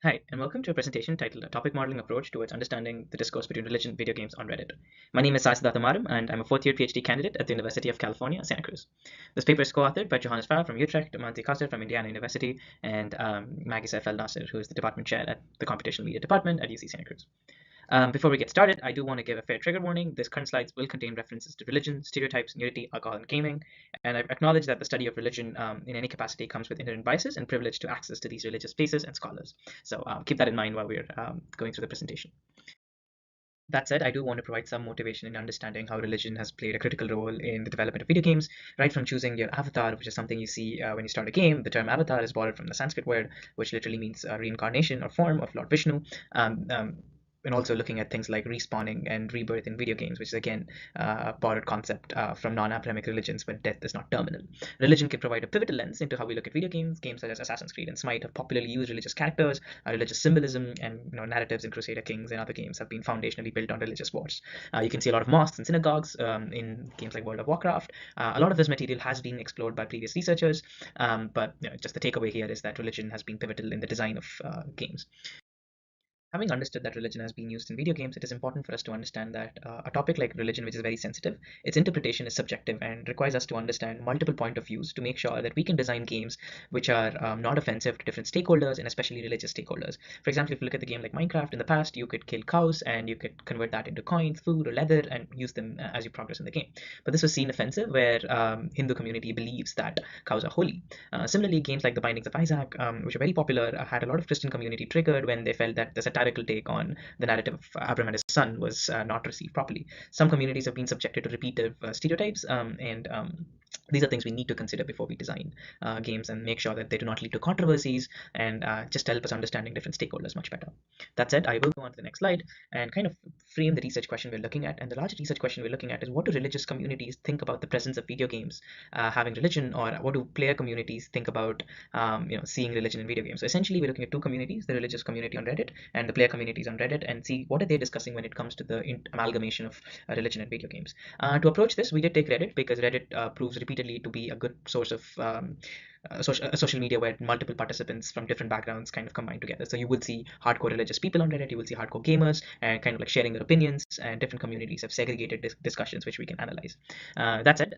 Hi, and welcome to a presentation titled A Topic Modeling Approach Towards Understanding the Discourse Between Religion and Video Games on Reddit. My name is Siddartha Maram, and I'm a fourth-year PhD candidate at the University of California, Santa Cruz. This paper is co-authored by Johannes Pfau from Utrecht, Mansi Kasar from Indiana University, and Magy Seif El-Nasr, who is the department chair at the Computational Media Department at UC Santa Cruz. Before we get started, I do want to give a fair trigger warning. This current slides will contain references to religion, stereotypes, nudity, alcohol, and gaming. And I acknowledge that the study of religion in any capacity comes with inherent biases and privilege to access to these religious spaces and scholars. So keep that in mind while we're going through the presentation. That said, I do want to provide some motivation in understanding how religion has played a critical role in the development of video games, right from choosing your avatar, which is something you see when you start a game. The term avatar is borrowed from the Sanskrit word, which literally means reincarnation or form of Lord Vishnu. Um, um, and also looking at things like respawning and rebirth in video games, which is again a borrowed concept from non-Abrahamic religions when death is not terminal. Religion can provide a pivotal lens into how we look at video games. Games such as Assassin's Creed and Smite have popularly used religious characters, religious symbolism, and narratives in Crusader Kings and other games have been foundationally built on religious wars. You can see a lot of mosques and synagogues in games like World of Warcraft. A lot of this material has been explored by previous researchers, but just the takeaway here is that religion has been pivotal in the design of games. Having understood that religion has been used in video games, it is important for us to understand that a topic like religion, which is very sensitive, its interpretation is subjective and requires us to understand multiple point of views to make sure that we can design games which are not offensive to different stakeholders and especially religious stakeholders. For example, if you look at the game like Minecraft, in the past you could kill cows and you could convert that into coins, food, or leather and use them as you progress in the game. But this was seen offensive where Hindu community believes that cows are holy. Similarly, games like The Bindings of Isaac, which are very popular, had a lot of Christian community triggered when they felt that the satirical take on the narrative of Abraham and his son was not received properly. Some communities have been subjected to repeated stereotypes, and these are things we need to consider before we design games and make sure that they do not lead to controversies and just help us understanding different stakeholders much better. That said, I will go on to the next slide and kind of frame the research question we're looking at. And the large research question we're looking at is, what do religious communities think about the presence of video games having religion, or what do player communities think about seeing religion in video games? So essentially, we're looking at two communities: the religious community on Reddit and the player communities on Reddit, and see what are they discussing when it comes to the amalgamation of religion and video games. To approach this, we did take Reddit because Reddit proves repeatedly to be a good source of social media where multiple participants from different backgrounds kind of combine together. So you will see hardcore religious people on Reddit, you will see hardcore gamers, and kind of like sharing their opinions, and different communities have segregated discussions which we can analyze. That said,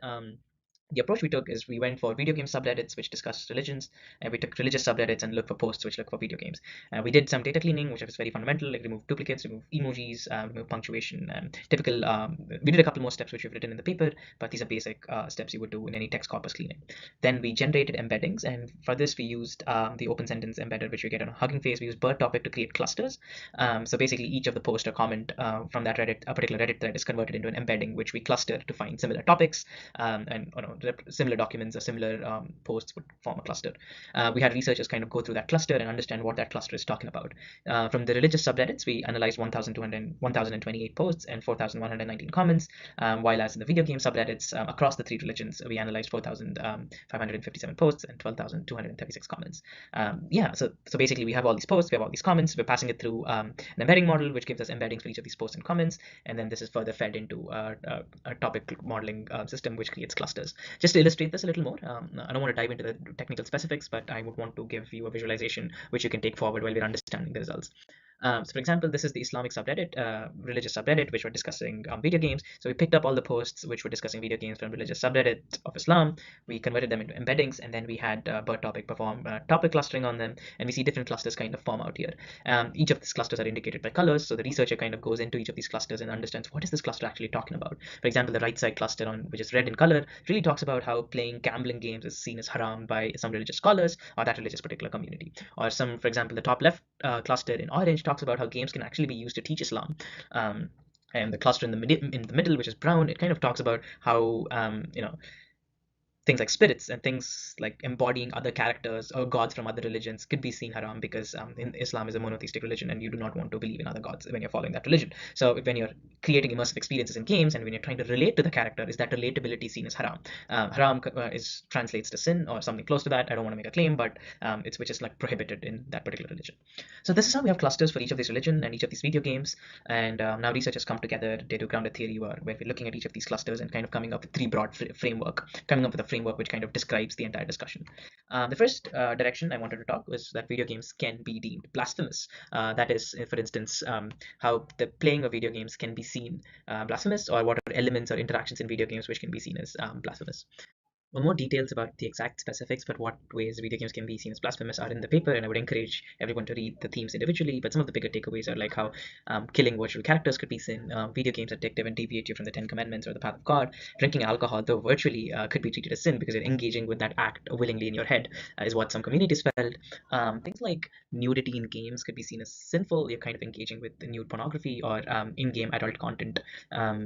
the approach we took is we went for video game subreddits which discuss religions, and we took religious subreddits and looked for posts which look for video games. We did some data cleaning, which was very fundamental, like remove duplicates, remove emojis, remove punctuation, and typical. We did a couple more steps which we've written in the paper, but these are basic steps you would do in any text corpus cleaning. Then we generated embeddings, and for this we used the open sentence embedder which we get on Hugging Face. We used bird topic to create clusters. So basically, each of the post or comment from that Reddit, a particular Reddit thread, is converted into an embedding which we cluster to find similar topics, and similar documents or similar posts would form a cluster. We had researchers kind of go through that cluster and understand what that cluster is talking about. From the religious subreddits, we analyzed 1,028 posts and 4,119 comments, while as in the video game subreddits across the three religions, we analyzed 4,557 posts and 12,236 comments. So basically, we have all these posts, we have all these comments, we're passing it through an embedding model, which gives us embeddings for each of these posts and comments, and then this is further fed into a topic modeling system which creates clusters. Just to illustrate this a little more, I don't want to dive into the technical specifics, but I would want to give you a visualization which you can take forward while we're understanding the results. So for example, this is the Islamic subreddit, religious subreddit, which were discussing video games. So we picked up all the posts which were discussing video games from religious subreddit of Islam. We converted them into embeddings, and then we had bird topic perform topic clustering on them, and we see different clusters kind of form out here. Each of these clusters are indicated by colors, so the researcher kind of goes into each of these clusters and understands what is this cluster actually talking about. For example, the right side cluster, on which is red in color, really talks about how playing gambling games is seen as haram by some religious scholars or that religious particular community. Or some, for example, the top left cluster in orange talks about how games can actually be used to teach Islam. And the cluster in the middle, which is brown, it kind of talks about how things like spirits and things like embodying other characters or gods from other religions could be seen haram because in Islam is a monotheistic religion and you do not want to believe in other gods when you're following that religion. So when you're creating immersive experiences in games and when you're trying to relate to the character, is that relatability seen as haram? Haram translates to sin or something close to that. I don't want to make a claim, but it's which is like prohibited in that particular religion. So this is how we have clusters for each of these religion and each of these video games. And now researchers come together, they do grounded theory where we're looking at each of these clusters and kind of coming up with three broad framework, coming up with a framework which kind of describes the entire discussion. The first direction I wanted to talk was that video games can be deemed blasphemous. That is, for instance, how the playing of video games can be seen blasphemous, or what are elements or interactions in video games which can be seen as blasphemous. Well, more details about the exact specifics, but what ways video games can be seen as blasphemous are in the paper, and I would encourage everyone to read the themes individually. But some of the bigger takeaways are like how killing virtual characters could be sin, video games addictive and deviate you from the Ten Commandments or the path of God. Drinking alcohol, though virtually, could be treated as sin because you're engaging with that act willingly in your head, is what some communities felt. Things like nudity in games could be seen as sinful. You're kind of engaging with the nude pornography or in-game adult content,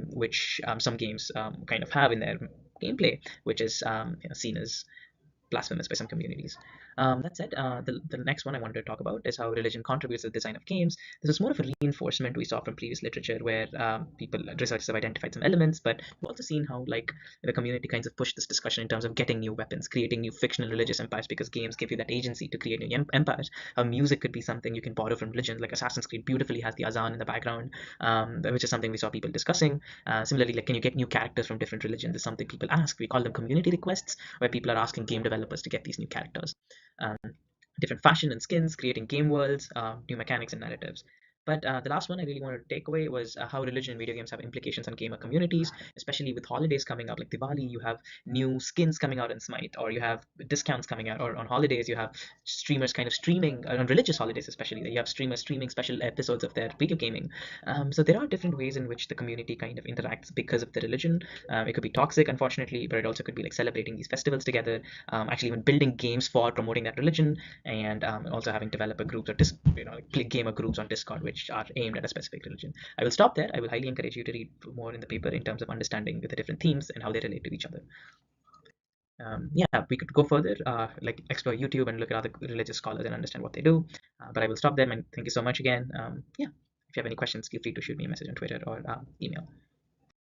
which some games kind of have in their gameplay, which is seen as blasphemous by some communities. That said, the next one I wanted to talk about is how religion contributes to the design of games. This is more of a reinforcement we saw from previous literature where researchers have identified some elements, but we've also seen how like the community kinds of pushed this discussion in terms of getting new weapons, creating new fictional religious empires, because games give you that agency to create new empires. How music could be something you can borrow from religion, like Assassin's Creed beautifully has the azan in the background, which is something we saw people discussing. Similarly, like, can you get new characters from different religions? Is something people ask. We call them community requests, where people are asking game developers to get these new characters. Um, Different fashion and skins, creating game worlds, new mechanics and narratives. But the last one I really wanted to take away was how religion and video games have implications on gamer communities, especially with holidays coming up like Diwali. You have new skins coming out in Smite, or you have discounts coming out, or on holidays you have streamers kind of streaming on religious holidays, especially that you have streamers streaming special episodes of their video gaming. So there are different ways in which the community kind of interacts because of the religion. It could be toxic, unfortunately, but it also could be like celebrating these festivals together, actually even building games for promoting that religion, and also having developer groups or like gamer groups on Discord which are aimed at a specific religion. I will stop there. I will highly encourage you to read more in the paper in terms of understanding the different themes and how they relate to each other. Yeah, we could go further, like explore YouTube and look at other religious scholars and understand what they do. But I will stop there, and thank you so much again. Yeah, if you have any questions, feel free to shoot me a message on Twitter or email.